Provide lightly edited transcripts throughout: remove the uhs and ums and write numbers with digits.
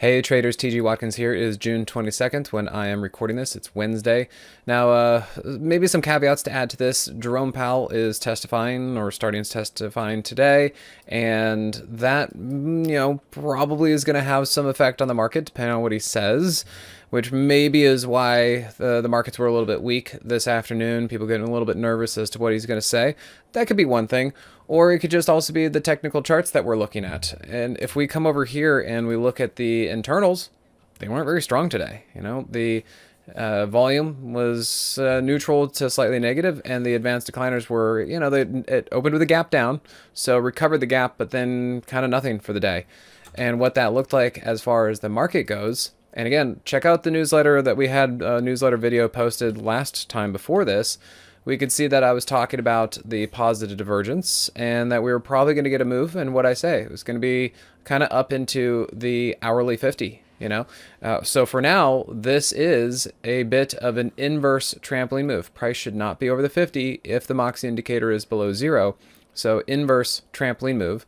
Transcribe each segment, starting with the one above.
Hey traders, TG Watkins here. It is June 22nd when I am recording this. It's Wednesday. Now, maybe some caveats to add to this. Jerome Powell is testifying or starting testifying today, and that, probably is going to have some effect on the market depending on what he says, which maybe is why the markets were a little bit weak this afternoon. People getting a little bit nervous as to what he's going to say. That could be one thing. Or it could just also be the technical charts that we're looking at. And if we come over here and we look at the internals, they weren't very strong today. The volume was neutral to slightly negative, and the advanced decliners were, it opened with a gap down, so recovered the gap, but then kind of nothing for the day. And what that looked like as far as the market goes, and again, check out the newsletter that we had, a newsletter video posted last time before this. We could see that I was talking about the positive divergence and that we were probably going to get a move. And what I say, it was going to be kind of up into the hourly 50, So for now, this is a bit of an inverse trampoline move. Price should not be over the 50 if the Moxie indicator is below 0. So inverse trampoline move.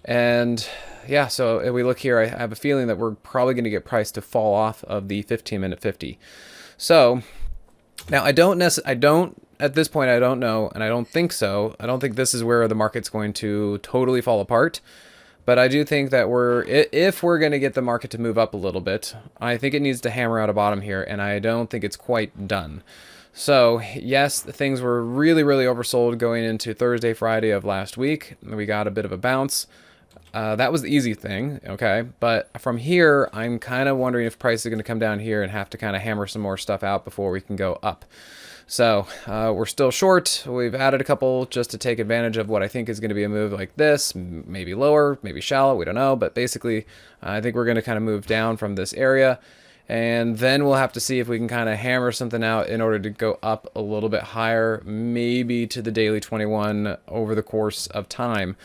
And yeah, so if we look here, I have a feeling that we're probably going to get price to fall off of the 15-minute 50. So now I don't at this point, I don't know, and I don't think so. I don't think this is where the market's going to totally fall apart. But I do think that if we're going to get the market to move up a little bit, I think it needs to hammer out a bottom here, and I don't think it's quite done. So yes, things were really, really oversold going into Thursday, Friday of last week. We got a bit of a bounce. That was the easy thing, okay? But from here, I'm kind of wondering if price is going to come down here and have to kind of hammer some more stuff out before we can go up. So we're still short. We've added a couple just to take advantage of what I think is going to be a move like this, maybe lower, maybe shallow, we don't know. But basically, I think we're going to kind of move down from this area. And then we'll have to see if we can kind of hammer something out in order to go up a little bit higher, maybe to the daily 21 over the course of time.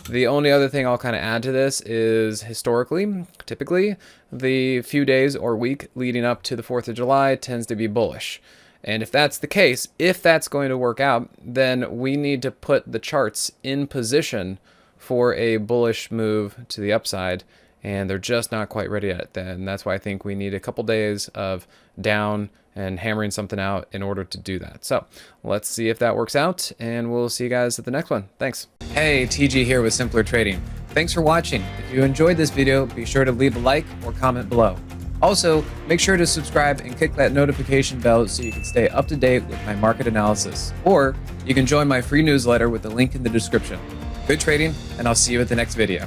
The only other thing I'll kind of add to this is historically, typically, the few days or week leading up to the 4th of July tends to be bullish. And if that's the case, if that's going to work out, then we need to put the charts in position for a bullish move to the upside, and they're just not quite ready yet. Then that's why I think we need a couple days of down and hammering something out in order to do that. So let's see if that works out, and we'll see you guys at the next one. Thanks. Hey, TG here with Simpler Trading. Thanks for watching. If you enjoyed this video, be sure to leave a like or comment below. Also, make sure to subscribe and click that notification bell so you can stay up to date with my market analysis. Or you can join my free newsletter with the link in the description. Good trading, and I'll see you at the next video.